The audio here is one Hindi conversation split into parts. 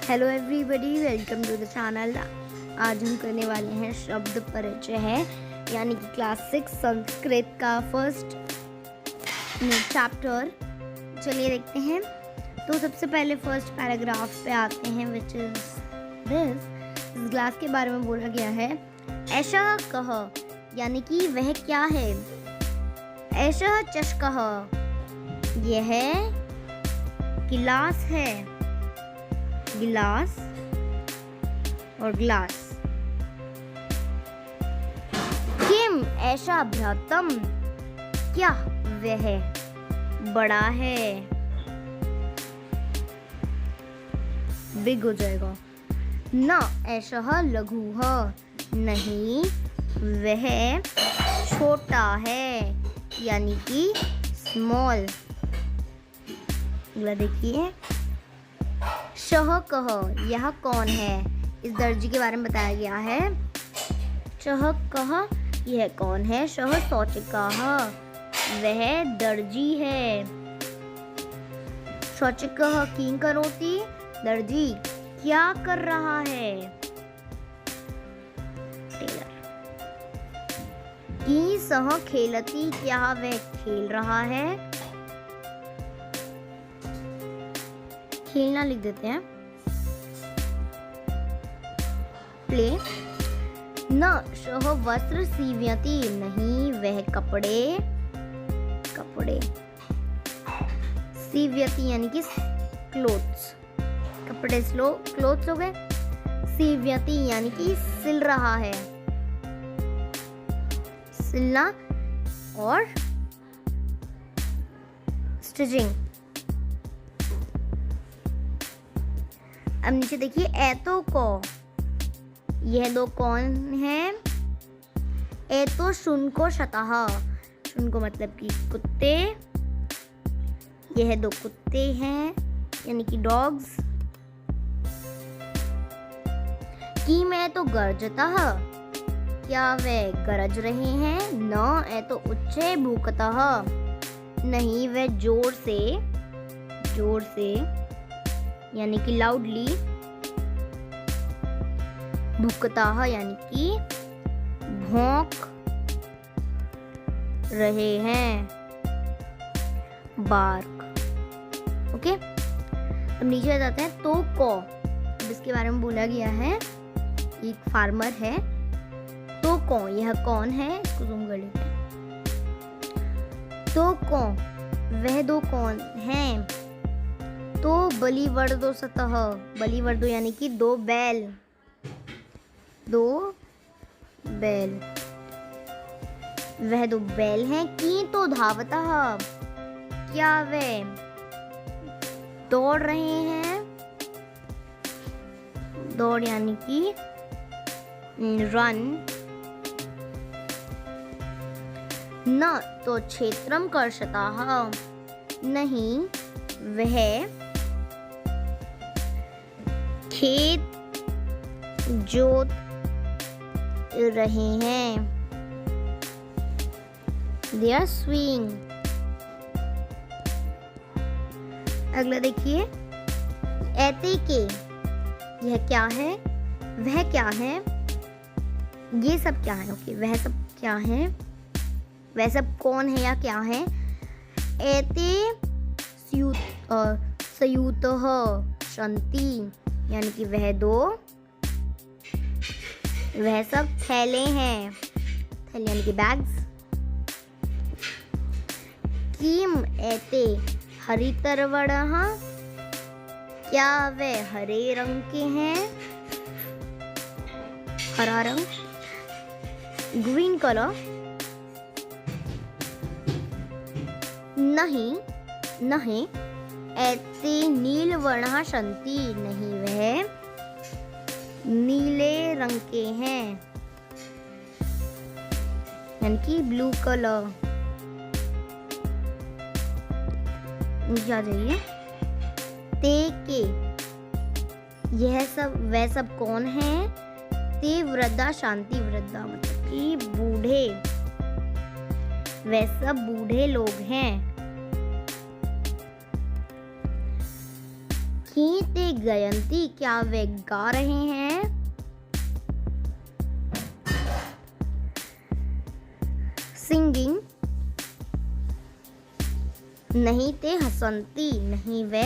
Hello everybody, welcome to the channel. आज हम करने वाले हैं शब्द परिचय है, यानी कि क्लास 6 संस्कृत का फर्स्ट चैप्टर। चलिए देखते हैं। तो सबसे पहले फर्स्ट पैराग्राफ पे आते हैं, विच इज दिस। इस ग्लास के बारे में बोला गया है, ऐसा कह, यानी कि वह क्या है। ऐसा चषकः, यह गिलास है। गिलास और ग्लास। किम ऐसा बृहत्तम, क्या वह बड़ा है। बिग हो जाएगा। न ऐसा लघुः, नहीं वह छोटा है, यानी कि स्मॉल। अगला देखिए, शह कह, यह कौन है। इस दर्जी के बारे में बताया गया है। शह कह, यह कौन है। शह शौचिकः, वह दर्जी है। शौचिकः किं करोति, दर्जी क्या कर रहा है। टेलर। कि सह खेलती, क्या वह खेल रहा है। खेलना लिख देते हैं, प्ले। न शह वस्त्र सीव्यति, नहीं वह कपड़े सीव्यति, यानी कि क्लोथ्स। कपड़े क्लोथ्स हो गए। सीव्यति यानी कि सिल रहा है। सिलना और स्टिचिंग। अब नीचे देखिए, ऐतो को, यह दो कौन है। ऐतो शुनको शतः, शुनको मतलब कि कुत्ते। यह दो कुत्ते हैं, यानी कि डॉग्स। कि मैं तो गर्जतः, क्या वे गरज रहे हैं। न ऐतो उच्चे भूकतः, नहीं वे जोर से यानी कि लाउडली। भुकतः यानी कि भौंक रहे हैं। बार्क। ओके, अब नीचे आ जाते हैं। तो को, जिसके बारे में बोला गया है, एक फार्मर है। तो को, यह कौन है। इसको जूम कर लेते हैं। तो को, वह दो कौन हैं। तो बलिवर्दो सतः, बलिवर्दो यानी कि दो बैल। वह दो बैल हैं। की तो धावतः, क्या वे दौड़ रहे हैं। दौड़ यानी कि रन। न तो क्षेत्रम कर्षतः, नहीं वह खेत जोत रहे हैं। They are swing। अगला देखिए, ऐते के, यह क्या है। वह क्या है। ये सब क्या है। ओके, वह सब क्या है। वह सब कौन है या क्या है। ऐते सयूतः शन्ति, यानी कि वह सब थैले हैं। थैले यानी कि बैग्स। किम ऐते हरितर्वणः, क्या वे हरे रंग के हैं। हरा रंग, ग्रीन कलर। नहीं ऐते नीलवर्णः सन्ति, नहीं वह नीले रंग के हैं, यानी कि ब्लू कलर। नीचे आ जाइए। ते के, वह सब कौन है। ते वृद्धा शांति, वृद्धा मतलब कि बूढ़े। वह सब बूढ़े लोग हैं। कि ते गयंती, क्या वे गा रहे हैं? सिंगिंग, नहीं ते हसंती, नहीं वे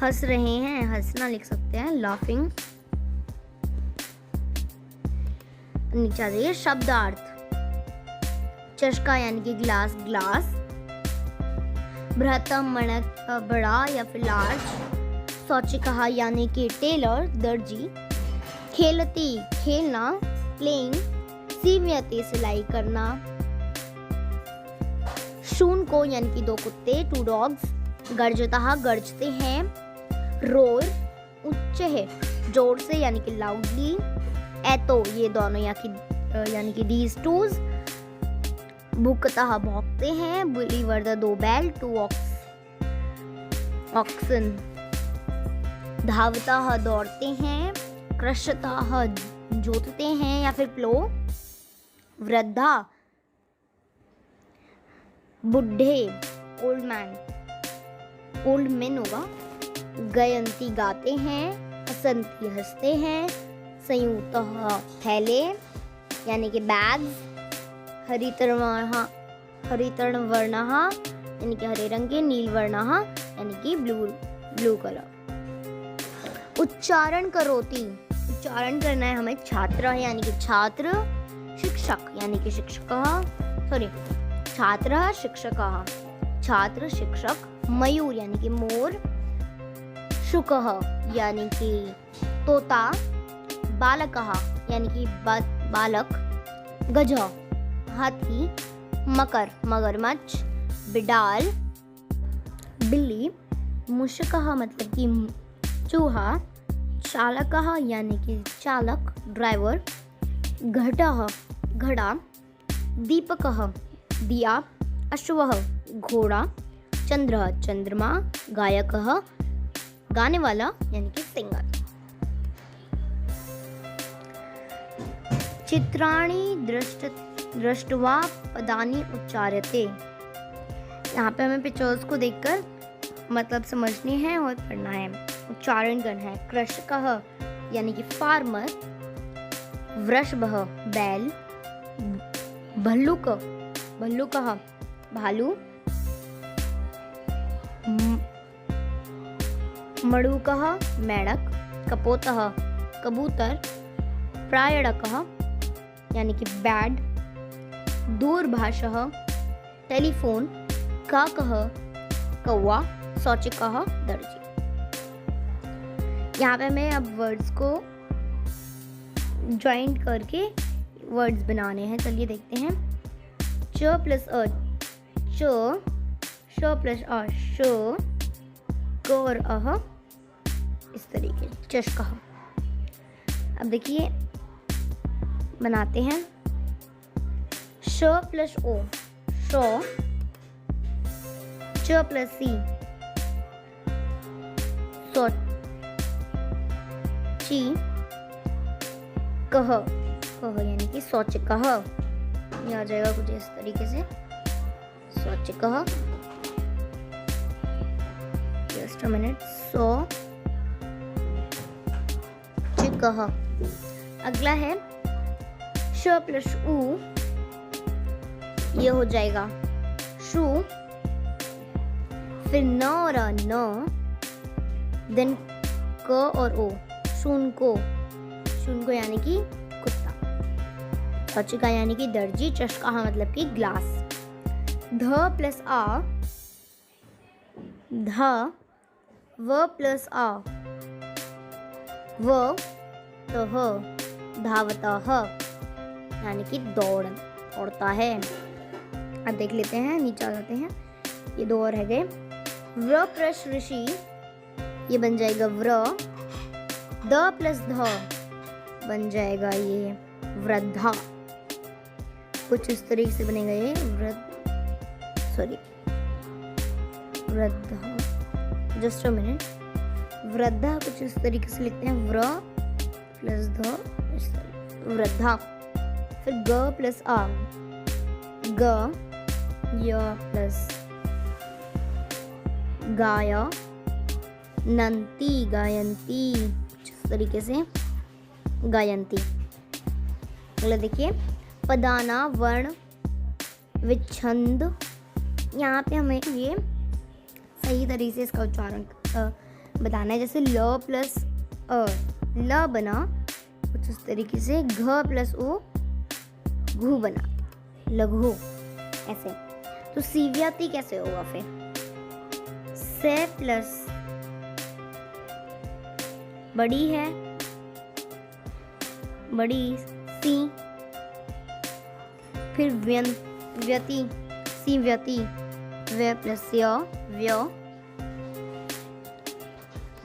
हंस रहे हैं, हंसना लिख सकते हैं, लाफिंग। नीचे आ जाइए शब्दार्थ। चषका यानी कि गिलास, ग्लास। बृहत्तम मणक बड़ा या फिर लार्ज। शौचिकः यानी कि टेलर, दर्जी। खेलती, खेलना, प्लेइंग। सीव्यते, सिलाई करना। शूनको यानी कि 2 कुत्ते, 2 डॉग्स। गर्जतः, गरजते हैं। रोर, उच्च है, जोर से यानी कि लाउडली। एतो, ये दोनों यानी कि these twos। भूकतः, भौंकते हैं। बिलीवर द 2 बैल, 2 ऑक्सन। धावतः, दौड़ते हैं। कृषतः, जोतते हैं या फिर प्लो। वृद्धा, बुढ़े, ओल्ड मैन, ओल्ड मैन होगा। गयंती, गाते हैं। हसंती, हंसते हैं। संयुतः, थैले यानी कि बैग्स। हरितवर्णः यानी कि हरे रंग के। नीलवर्णः यानी कि ब्लू कलर। उच्चारण करोति, उच्चारण करना है हमें। छात्र यानी कि छात्र। शिक्षक यानी कि शिक्षकः, छात्रः शिक्षकः, छात्र शिक्षक। मयूर यानी कि मोर। शुकः यानी कि तोता। बालकः यानी कि बालक। गज, हाथी। मकर, मगरमच्छ। बिडाल, बिल्ली। मुशकः मतलब कि चूहा। चालकः यानी कि चालक, ड्राइवर। घटः, घड़ा। दीपकः, दिया। अश्वः, घोड़ा। चंद्र, चंद्रमा। गायकः, गाने वाला यानी कि सिंगर। चित्राणि दृष्ट्वा पदानि उच्चार्यते। यहाँ पे हमें पिक्चर्स को देखकर मतलब समझनी है और पढ़ना है, उच्चारण करना है। कृषकः यानी कि फार्मर। वृषभः, बैल। भल्लुकः, भालू। मड़ुकः, मेढक। कपोतः, कबूतर। प्रायणकः यानी कि बैड। दूरभाषः, टेलीफोन। काकः, कौवा। शौचिकः, दर्जी। यहाँ पे हमें अब वर्ड्स को ज्वाइंट करके वर्ड्स बनाने हैं। चलिए देखते हैं। च प्लस अ, च। श प्लस अ, श। क और अह, इस तरीके। चषकः। अब देखिए बनाते हैं। श प्लस ओ, शो। च प्लस सी, सो। ची। कह, कह यानी कि शौचिकः। ये आ जाएगा कुछ इस तरीके से, शौचिकः। Just a minute. सो चिकः। अगला है श प्लस उ, ये हो जाएगा शू। फिर न और न, देन क और ओ, शूनको। शूनको यानी कि कुत्ता। शौचिका यानी कि दर्जी। चषका मतलब कि ग्लास। ध प्लस आ, ध। व प्लस आ, व। तह, धावतः यानी कि दौड़ता है। अब देख लेते हैं, नीचे आ जाते हैं। ये 2 और रह गए। व्र प्लस ऋषि, ये बन जाएगा व्र। द प्लस ध बन जाएगा ये वृद्धा। कुछ इस तरीके से बनेगा ये वृद्धा। Just a minute. वृद्धा कुछ इस तरीके से लिखते हैं, व्र प्लस ध, इस तरीके वृद्धा। फिर ग प्लस आ, ग। य प्लस गाय, नंती, गायंती, इस तरीके से गायंती। अगला देखिए, पदाना वर्ण विच्छंद। यहाँ पे हमें ये सही तरीके से इसका उच्चारण बताना है। जैसे ल प्लस अ, ल बना कुछ इस तरीके से, घ प्लस ओ, घू बना, लघु, ऐसे। तो सीव्याती कैसे होगा फिर? से प्लस बड़ी है, बड़ी सी, फिर व्यति, सी व्यति, वे प्लस य, व्य,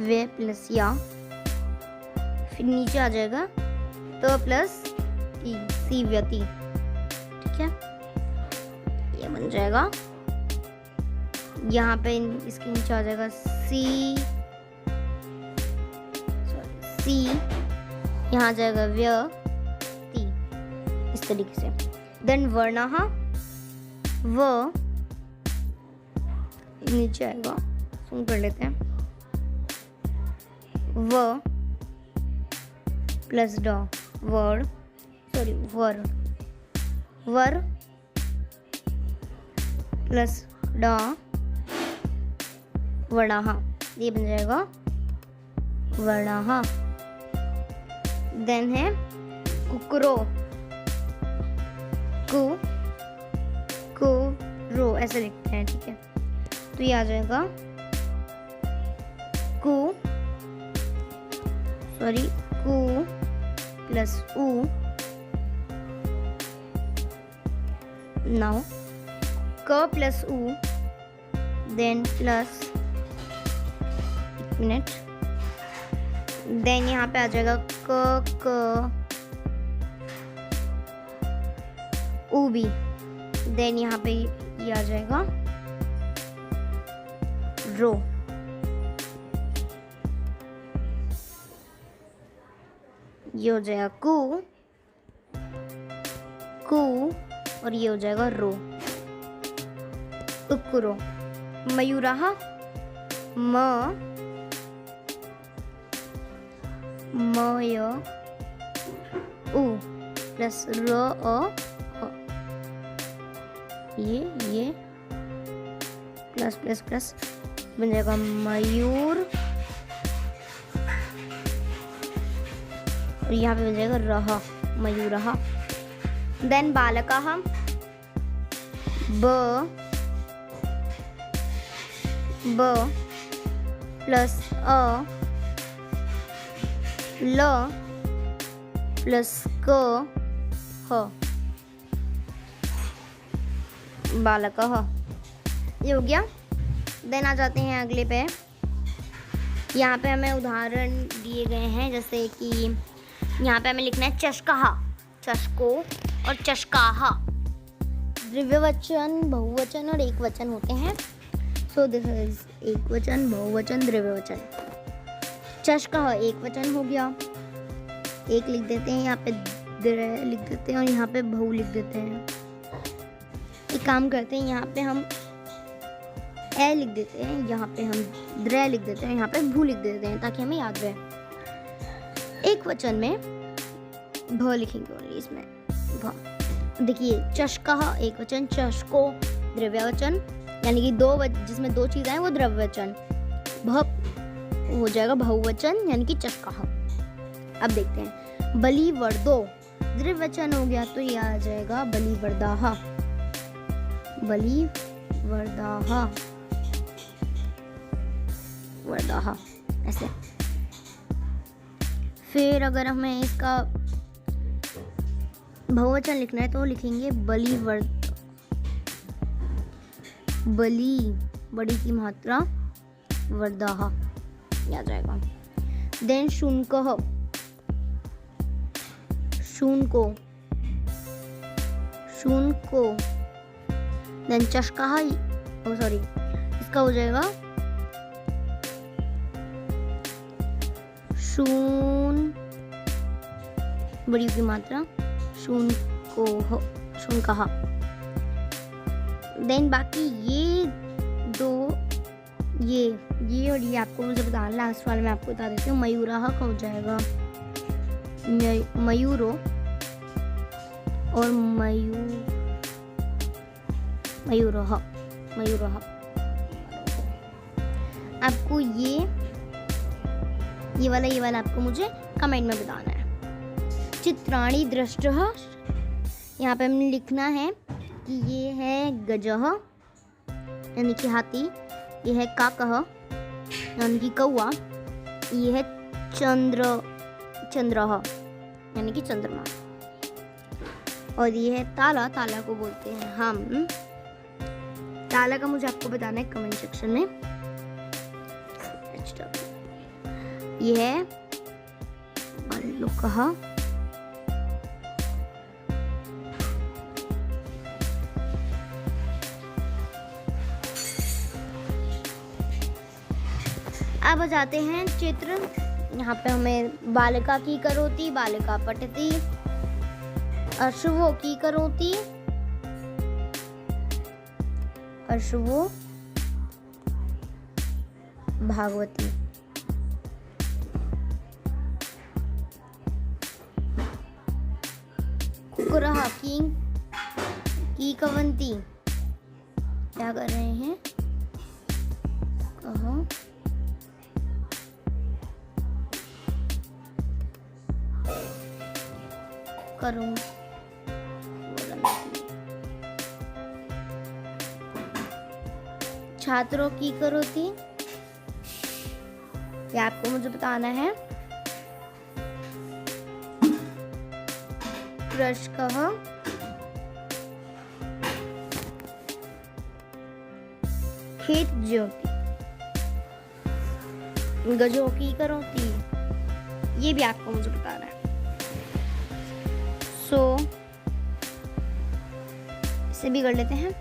वे प्लस या, फिर नीचे आ जाएगा त प्लस टी, सी व्यति। ठीक है, ये बन जाएगा। यहाँ पे इसके नीचे आ जाएगा सी, सी, यहाँ आ जाएगा व्यति, इस तरीके से। देन वर्णः, व नीचे आएगा, सुन कर लेते हैं, व प्लस ड, वर्ड, सॉरी वर, वर प्लस ड, वर्णः, ये बन जाएगा वर्णः। देन है कुकरो, कु रो, ऐसे लिखते हैं। ठीक है, तो ये आ जाएगा कु, सॉरी कु प्लस उ, नाउ क प्लस उ, देन प्लस, एक मिनट, देन यहाँ पे आ जाएगा क उ भी, देन यहाँ पे ये आ जाएगा रो। ये हो जाएगा कु, और ये हो जाएगा रो, उकुरो। मयूरः, मय उ प्लस र अ, ये प्लस प्लस प्लस बन जाएगा मयूर, और यहाँ पे बन जाएगा रह, मयूरः। देन बालकः, ब प्लस अ, ल प्लस क, ह, बालकः, ये हो गया। देन आ जाते हैं अगले पे। यहाँ पे हमें उदाहरण दिए गए हैं, जैसे कि यहाँ पे हमें लिखना है चषकः, चषको और चषकाः। द्विवचन, बहुवचन और एक वचन होते हैं। सो दिस इज एक वचन, बहुवचन, द्विवचन। चषकः एक वचन हो गया, एक लिख देते हैं, यहाँ पे द्र लिख देते हैं और यहाँ पे बहु लिख देते हैं। एक काम करते हैं, यहाँ पे हम ए लिख देते हैं, यहाँ पे हम द्र लिख देते हैं, यहाँ पे भू लिख देते हैं, ताकि हमें याद रहे। एक वचन में भ लिखेंगे ओनली, इसमें भ। देखिए चषकः एक वचन, चषको द्रव्यवचन, यानी कि जिसमें दो चीज़ें हैं वो द्रव्यवचन। भ हो जाएगा बहुवचन, यानी कि चषकः। अब देखते हैं, बलिवर्दो द्विवचन हो गया, तो ये आ जाएगा बलिवर्दाः, बलिवर्दाः, वर्दाः, ऐसे। फिर अगर हमें इसका बहुवचन लिखना है तो लिखेंगे बलिवर्द, बली बड़ी की मात्रा, वर्दाः, आ जाएगा। देन शुनकः, शुनको, शुनको। देन चषकः, सॉरी इसका हो जाएगा शून बड़ी की मात्रा, शूनको, शुनकः। देन बाकी ये दो ये और ये आपको मुझे बताना, लास्ट वाले मैं आपको बता देती हूँ। मयूरः का हो जाएगा मयूरो और मयूरः। आपको ये वाला आपको मुझे कमेंट में बताना है। चित्राणि दृष्टः, यहाँ पे हमें लिखना है कि ये है गजः यानी कि हाथी, ये है काकः यानी कि कौआ, ये है चंद्रः यानी कि चंद्रमा, और ये है ताला को बोलते हैं हम। ताला का मुझे आपको बताना है कमेंट सेक्शन में। ये है भल्लुकः, अब आ जाते हैं चित्र। यहाँ पे हमें बालिका की करोति, बालिका पठति, अश्वो की करोति, अश्वो भागवती, कुकुरः की कवंती, क्या कर रहे हैं, कहो करूँ, छात्रों की करोति, ये आपको मुझे बताना है। कृषकः खेत ज्योति, गजों की करोति, ये भी आपको मुझे बताना है। सो इसे भी कर लेते हैं।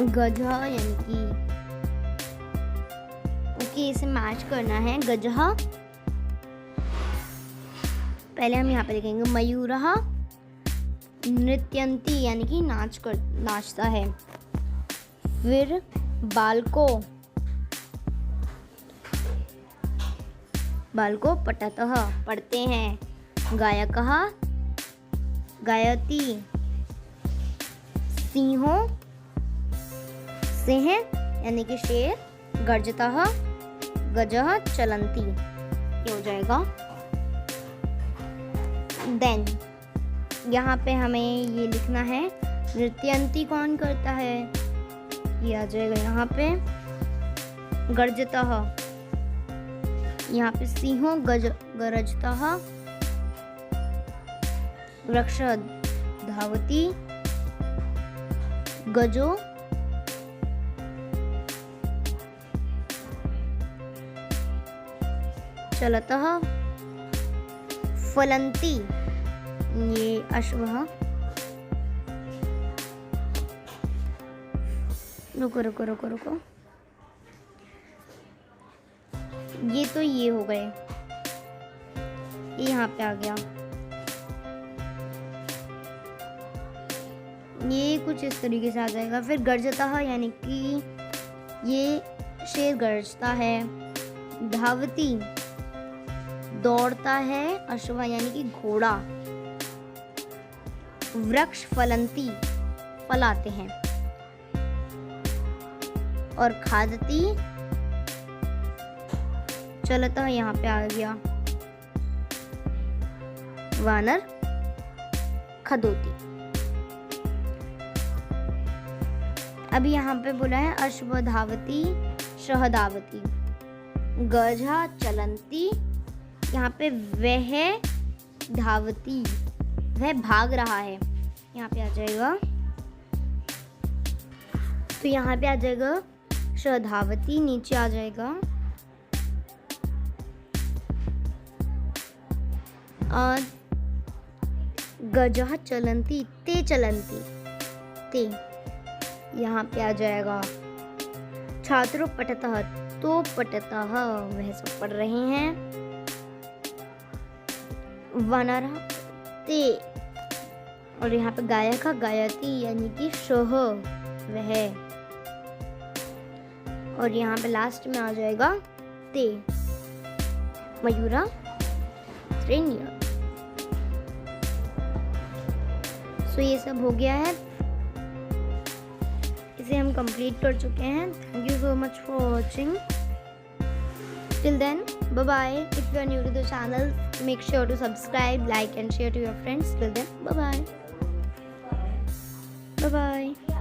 गजः यानी कि ओके, इसे मैच करना है। गजः पहले हम यहाँ पे लिखेंगे मयूरः नृत्यन्ति यानी कि नाचता है। फिर बालको पठतः पढ़ते हैं। गायकः गायति, सिंह यानी कि शेर, गर्जतः गजः चलन्ति, ये हो जाएगा। देन यहाँ पे हमें ये लिखना है नृत्यन्ति कौन करता है, ये आ जाएगा यहाँ पे। गर्जतः यहाँ पे सिंहो गरजतः, वृक्ष धावति, गजो चलतः, फलन्ति ये अश्वः। रुको, ये तो ये हो गए, ये यहाँ पे आ गया। ये कुछ इस तरीके से आ जाएगा। फिर गर्जतः यानी कि ये शेर गरजता है। धावती दौड़ता है। अश्व यानी कि घोड़ा। वृक्ष फलन्ति फल आते हैं। और खादती चलता यहाँ पे आ गया। वानर खदोती। अभी यहाँ पे बोला है अश्व धावती शहदावती। गजा चलंती, यहाँ पे वह धावती वह भाग रहा है, यहाँ पे आ जाएगा। तो यहाँ पे आ जाएगा शहधावती, नीचे आ जाएगा और गजा चलंती ते चलंती ते, यहाँ पे आ जाएगा। छात्रों पठतः तो पठतः वह सब पढ़ रहे हैं। वानर ते, और यहाँ पे गायक गायती यानी कि शोह वह। और यहाँ पे लास्ट में आ जाएगा ते, मयूरा श्रेणिया। सो ये सब हो गया है, इसे हम कंप्लीट कर चुके हैं। Thank you so much for watching. Till then, bye bye. If you are new to the channel, make sure to subscribe, like and share to your friends. Till then, bye bye. Bye bye.